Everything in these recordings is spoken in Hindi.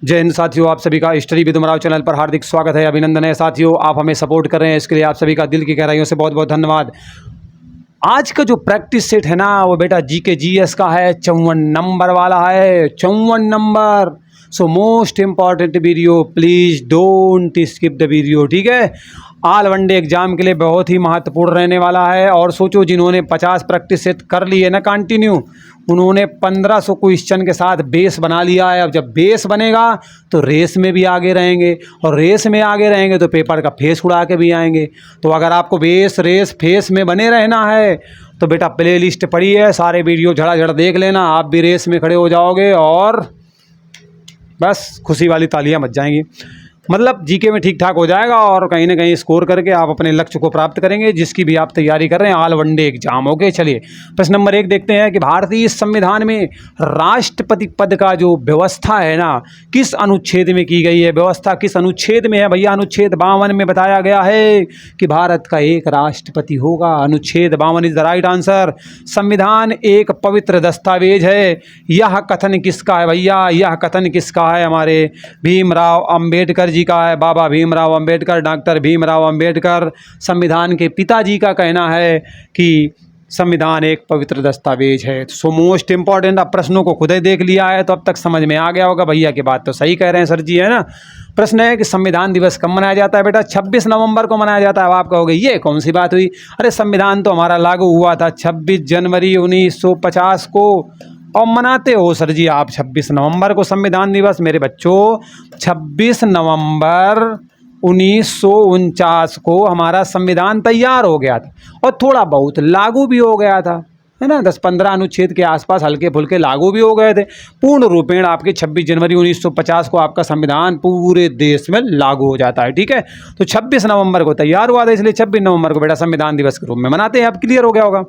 जय हिंद साथियों, आप सभी का स्टडी विद उमराव चैनल पर हार्दिक स्वागत है, अभिनंदन है। साथियों, आप हमें सपोर्ट कर रहे हैं, इसके लिए आप सभी का दिल की गहराइयों से बहुत बहुत धन्यवाद। आज का जो प्रैक्टिस सेट है ना, वो बेटा जीके जीएस का है, 54 नंबर वाला है, 54 number. So most important video, please don't skip the video, ठीक है। ऑल वनडे एग्जाम के लिए बहुत ही महत्वपूर्ण रहने वाला है। और सोचो, जिन्होंने 50 प्रैक्टिस सेट कर लिए ना कंटिन्यू, उन्होंने 1500 क्वेश्चन के साथ बेस बना लिया है। अब जब बेस बनेगा तो रेस में भी आगे रहेंगे, और रेस में आगे रहेंगे तो पेपर का फेस उड़ा के भी आएंगे। तो अगर आपको बेस रेस फेस में बने रहना है तो बेटा प्ले लिस्ट पड़ी है, सारे वीडियो झड़ाझड़ देख लेना, आप भी रेस में खड़े हो जाओगे और बस खुशी वाली तालियां बज जाएंगी। मतलब जीके में ठीक ठाक हो जाएगा और कहीं ना कहीं स्कोर करके आप अपने लक्ष्य को प्राप्त करेंगे, जिसकी भी आप तैयारी कर रहे हैं, ऑल वनडे एग्जाम। ओके, चलिए प्रश्न नंबर 1 देखते हैं कि भारतीय संविधान में राष्ट्रपति पद का जो व्यवस्था है ना, किस अनुच्छेद में की गई है? व्यवस्था किस अनुच्छेद में है भैया? अनुच्छेद 52 में बताया गया है कि भारत का एक राष्ट्रपति होगा। अनुच्छेद 52 इज द राइट आंसर। संविधान एक पवित्र दस्तावेज है। यह कथन किसका है भैया? यह कथन किसका है? हमारे भीमराव अंबेडकर जी का है। बाबा भीमराव अंबेडकर, डॉक्टर भीमराव अंबेडकर, संविधान के पिताजी का कहना है कि संविधान एक पवित्र दस्तावेज है। सो मोस्ट इंपॉर्टेंट, अब प्रश्नों को खुद ही देख लिया है तो अब तक समझ में आ गया होगा भैया की बात तो सही कह रहे हैं सर जी, है ना। प्रश्न है कि संविधान दिवस कब मनाया जाता है? बेटा 26 नवंबर को मनाया जाता है। अब आप कहोगे ये कौन सी बात हुई? अरे संविधान तो हमारा लागू हुआ था 26 जनवरी 1950 को, और मनाते हो सर जी आप 26 नवंबर को संविधान दिवस। मेरे बच्चों, 26 नवंबर 1949 को हमारा संविधान तैयार हो गया था और थोड़ा बहुत लागू भी हो गया था, है ना। 10-15 अनुच्छेद के आसपास हल्के फुल्के लागू भी हो गए थे। पूर्ण रूपेण आपके 26 जनवरी 1950 को आपका संविधान पूरे देश में लागू हो जाता है, ठीक है। तो 26 नवंबर को तैयार हुआ था, इसलिए 26 नवंबर को बेटा संविधान दिवस के रूप में मनाते हैं। अब क्लियर हो गया होगा।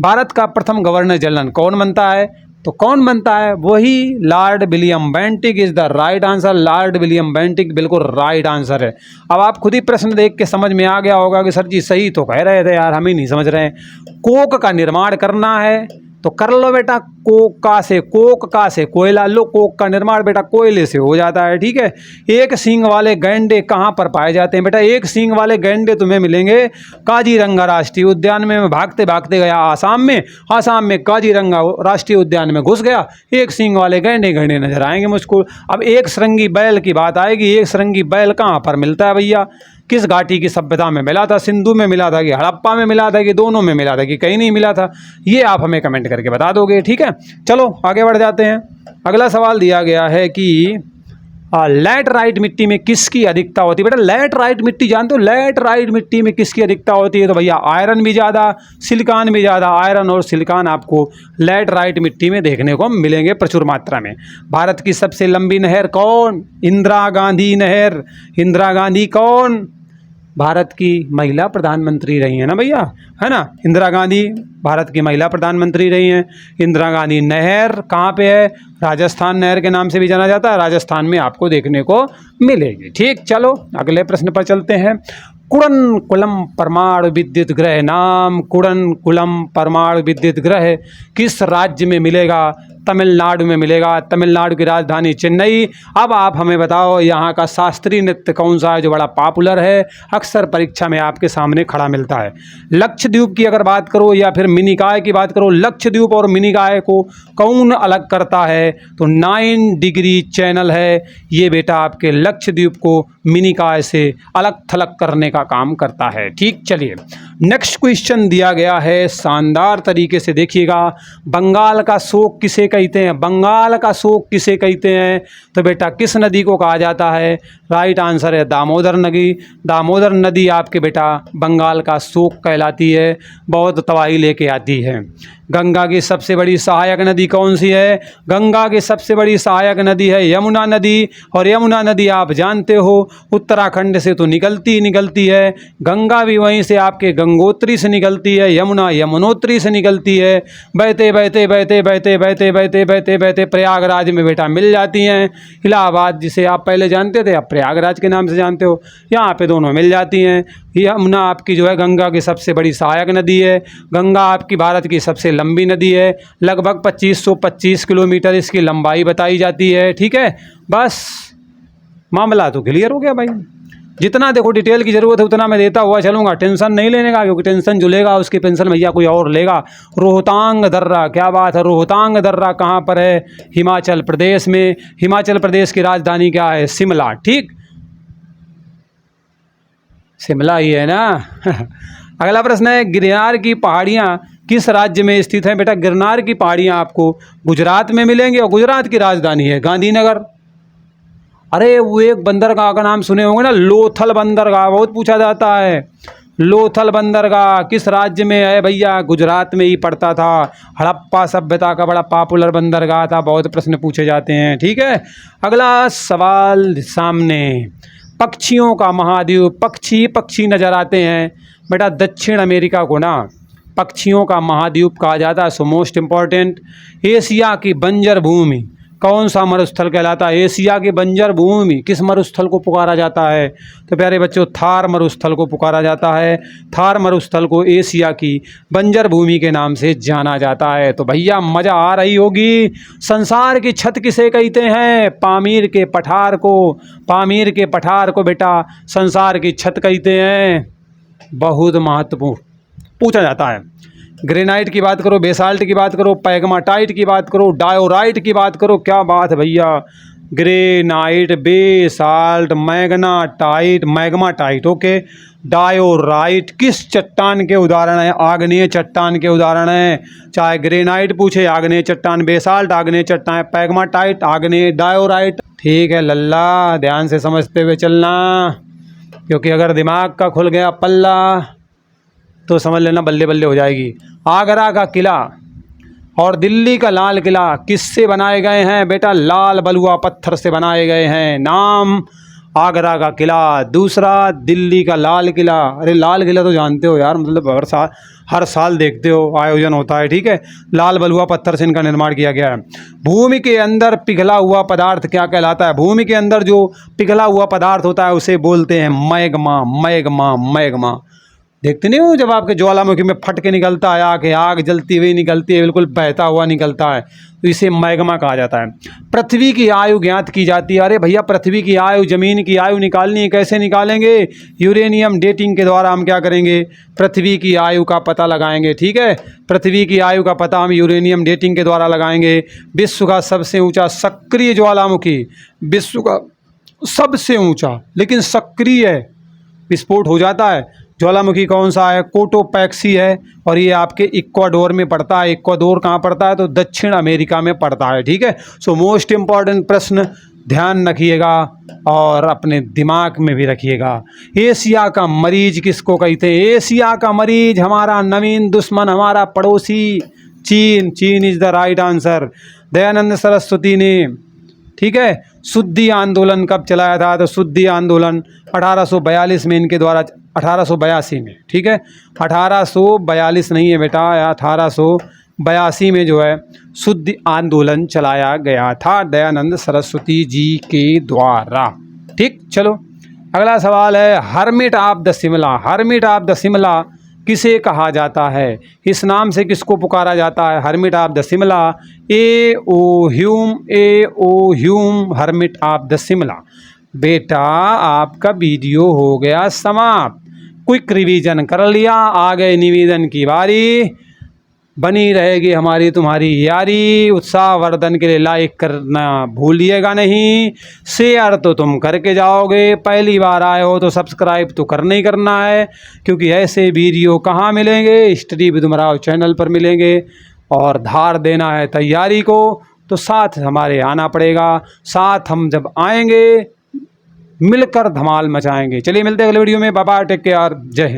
भारत का प्रथम गवर्नर जनरल कौन बनता है? तो कौन बनता है? वही Lord William Bentinck is the right answer. Lord William Bentinck बिल्कुल राइट आंसर है। अब आप खुद ही प्रश्न देख के समझ में आ गया होगा कि सर जी सही तो कह रहे थे यार, हम ही नहीं समझ रहे हैं। कोक का निर्माण करना है तो कर लो बेटा, कोक का से कोयला लो। कोक का निर्माण बेटा कोयले से हो जाता है, ठीक है। एक सींग वाले गैंडे कहाँ पर पाए जाते हैं? बेटा एक सींग वाले गैंडे तुम्हें मिलेंगे काजीरंगा राष्ट्रीय उद्यान में। मैं भागते भागते गया आसाम में काजीरंगा राष्ट्रीय उद्यान में घुस गया, एक सींग वाले गैंडे नजर आएंगे मुझको। अब एक सरंगी बैल की बात आएगी। एक सरंगी बैल कहाँ पर मिलता है भैया? किस घाटी की सभ्यता में मिला था? सिंधु में मिला था कि हड़प्पा में मिला था कि दोनों में मिला था कि कहीं नहीं मिला था? ये आप हमें कमेंट करके बता दोगे, ठीक है। चलो आगे बढ़ जाते हैं। अगला सवाल दिया गया है कि लैटराइट मिट्टी में किसकी अधिकता होती है? बेटा लैटराइट मिट्टी जानते हो? लैटराइट मिट्टी में किसकी अधिकता होती है? तो भैया आयरन भी ज़्यादा, सिलिकॉन भी ज़्यादा। आयरन और सिलिकॉन आपको लैटराइट मिट्टी में देखने को मिलेंगे प्रचुर मात्रा में। भारत की सबसे लंबी नहर कौन? इंदिरा गांधी नहर। इंदिरा गांधी कौन? भारत की महिला प्रधानमंत्री रही है ना भैया, है ना। इंदिरा गांधी भारत की महिला प्रधानमंत्री रही हैं। इंदिरा गांधी नहर कहाँ पे है? राजस्थान नहर के नाम से भी जाना जाता है। राजस्थान में आपको देखने को मिलेगी, ठीक। चलो अगले प्रश्न पर चलते हैं। कुड़नकुलम परमाणु विद्युत ग्रह नाम कुड़नकुलम परमाणु विद्युत ग्रह किस राज्य में मिलेगा? तमिलनाडु में मिलेगा। तमिलनाडु की राजधानी चेन्नई। अब आप हमें बताओ यहाँ का शास्त्रीय नृत्य कौन सा है जो बड़ा पॉपुलर है, अक्सर परीक्षा में आपके सामने खड़ा मिलता है? लक्षद्वीप की अगर बात करो या फिर मिनिकॉय की बात करो, लक्षद्वीप और मिनिकॉय को कौन अलग करता है? तो 9 डिग्री चैनल है ये बेटा आपके लक्षद्वीप को मिनिकॉय से अलग थलग करने का काम करता है, ठीक। चलिए नेक्स्ट क्वेश्चन दिया गया है, शानदार तरीके से देखिएगा। बंगाल का शोक किसे कहते हैं? बंगाल का शोक किसे कहते हैं? तो बेटा किस नदी को कहा जाता है? राइट आंसर है दामोदर नदी। दामोदर नदी आपके बेटा बंगाल का शोक कहलाती है, बहुत तबाही लेके आती है। गंगा की सबसे बड़ी सहायक नदी कौन सी है? गंगा की सबसे बड़ी सहायक नदी है यमुना नदी। और यमुना नदी आप जानते हो उत्तराखंड से तो निकलती है। गंगा भी वहीं से आपके गंगोत्री से निकलती है, यमुना यमुनोत्री से निकलती है। बहते बहते बहते बहते बहते बहते बहते बहते प्रयागराज में बेटा मिल जाती हैं। इलाहाबाद जिसे आप पहले जानते थे, अब प्रयागराज के नाम से जानते हो, यहाँ पे दोनों मिल जाती हैं। यमुना आपकी जो है गंगा की सबसे बड़ी सहायक नदी है। गंगा आपकी भारत की सबसे लंबी नदी है, लगभग 2525 किलोमीटर इसकी लंबाई बताई जाती है, ठीक है। बस मामला तो क्लियर हो गया भाई। जितना देखो डिटेल की ज़रूरत है उतना मैं देता हुआ चलूँगा, टेंशन नहीं लेने का, क्योंकि टेंशन जो लेगा उसकी पेंशन भैया कोई और लेगा। रोहतांग दर्रा, क्या बात है, रोहतांग दर्रा कहाँ पर है? हिमाचल प्रदेश में। हिमाचल प्रदेश की राजधानी क्या है? शिमला। ठीक, शिमला ही है ना। अगला प्रश्न है, गिरनार की पहाड़ियाँ किस राज्य में स्थित हैं? बेटा गिरनार की पहाड़ियाँ आपको गुजरात में मिलेंगी, और गुजरात की राजधानी है गांधीनगर। अरे वो एक बंदरगाह का नाम सुने होंगे ना, लोथल बंदरगाह, बहुत पूछा जाता है। लोथल बंदरगाह किस राज्य में है भैया? गुजरात में ही पड़ता था। हड़प्पा सभ्यता का बड़ा पॉपुलर बंदरगाह था, बहुत प्रश्न पूछे जाते हैं। ठीक है, अगला सवाल सामने, पक्षियों का महाद्वीप, पक्षी नज़र आते हैं बेटा दक्षिण अमेरिका को ना पक्षियों का महाद्वीप कहा जाता है। सो मोस्ट इम्पॉर्टेंट, एशिया की बंजर भूमि कौन सा मरुस्थल कहलाता है? एशिया की बंजर भूमि किस मरुस्थल को पुकारा जाता है? तो प्यारे बच्चों, थार मरुस्थल को पुकारा जाता है। थार मरुस्थल को एशिया की बंजर भूमि के नाम से जाना जाता है। तो भैया मज़ा आ रही होगी। संसार की छत किसे कहते हैं? पामीर के पठार को। पामीर के पठार को बेटा संसार की छत कहते हैं। बहुत महत्वपूर्ण पूछा जाता है। ग्रेनाइट की बात करो, बेसाल्ट की बात करो, पैगमाटाइट की बात करो, डायोराइट की बात करो, क्या बात है भैया। Granite, basalt, magnetite, migmatite, okay. Diorite किस चट्टान के उदाहरण है? आग्नेय चट्टान के उदाहरण है। चाहे ग्रेनाइट पूछे आग्नेय चट्टान, बेसाल्ट आग्नेय चट्टान, पैगमाटाइट आग्नेय, डायोराइट। ठीक है लल्ला, ध्यान से समझते हुए चलना, क्योंकि अगर दिमाग का खुल गया पल्ला तो समझ लेना बल्ले बल्ले हो जाएगी। आगरा का किला और दिल्ली का लाल किला किससे बनाए गए हैं? बेटा लाल बलुआ पत्थर से बनाए गए हैं। नाम आगरा का किला, दूसरा दिल्ली का लाल किला। अरे लाल किला तो जानते हो यार, मतलब हर साल देखते हो, आयोजन होता है। ठीक है, लाल बलुआ पत्थर से इनका निर्माण किया गया है। भूमि के अंदर पिघला हुआ पदार्थ क्या कहलाता है? भूमि के अंदर जो पिघला हुआ पदार्थ होता है उसे बोलते हैं मैग्मा। Magma, magma. देखते नहीं हो जब आपके ज्वालामुखी में फट के निकलता है आग, आग जलती हुई निकलती है, बिल्कुल बहता हुआ निकलता है, तो इसे मैग्मा कहा जाता है। पृथ्वी की आयु ज्ञात की जाती है। अरे भैया पृथ्वी की आयु, जमीन की आयु निकालनी है, कैसे निकालेंगे? यूरेनियम डेटिंग के द्वारा हम क्या करेंगे? पृथ्वी की आयु का पता लगाएंगे। ठीक है, पृथ्वी की आयु का पता हम यूरेनियम डेटिंग के द्वारा लगाएंगे। विश्व का सबसे ऊँचा सक्रिय ज्वालामुखी, विश्व का सबसे ऊँचा लेकिन सक्रिय है, विस्फोट हो जाता है, ज्वालामुखी कौन सा है? कोटोपैक्सी है, और ये आपके इक्वाडोर में पड़ता है। इक्वाडोर कहाँ पड़ता है? तो दक्षिण अमेरिका में पड़ता है। ठीक है, सो मोस्ट इम्पॉर्टेंट प्रश्न ध्यान रखिएगा और अपने दिमाग में भी रखिएगा। एशिया का मरीज किसको कहते हैं? एशिया का मरीज हमारा नवीन दुश्मन, हमारा पड़ोसी चीन। चीन is the right answer. Dayanand Saraswati ने, ठीक है, शुद्धि आंदोलन कब चलाया था? तो शुद्धि आंदोलन 1842 में इनके द्वारा, 1882 में। ठीक है, 1842 नहीं है बेटा, 1882 में जो है शुद्धि आंदोलन चलाया गया था दयानंद सरस्वती जी के द्वारा। ठीक, चलो अगला सवाल है, hermit of the Shimla. Hermit of the Shimla किसे कहा जाता है? इस नाम से किसको पुकारा जाता है? Hermit of the Shimla. A O Hume hermit of the Shimla. बेटा आपका वीडियो हो गया समाप्त, क्विक रिवीजन कर लिया, आ गए निवेदन की बारी। बनी रहेगी हमारी तुम्हारी यारी। उत्साहवर्धन के लिए लाइक करना भूलिएगा नहीं, शेयर तो तुम करके जाओगे, पहली बार आए हो तो सब्सक्राइब तो करना ही करना है, क्योंकि ऐसे वीडियो कहाँ मिलेंगे? स्टडी विद उमराव चैनल पर मिलेंगे। और धार देना है तैयारी को तो साथ हमारे आना पड़ेगा। साथ हम जब आएंगे मिलकर धमाल मचाएंगे। चलिए मिलते हैं अगले वीडियो में। बाय बाय, टेक केयर, जय हिंद।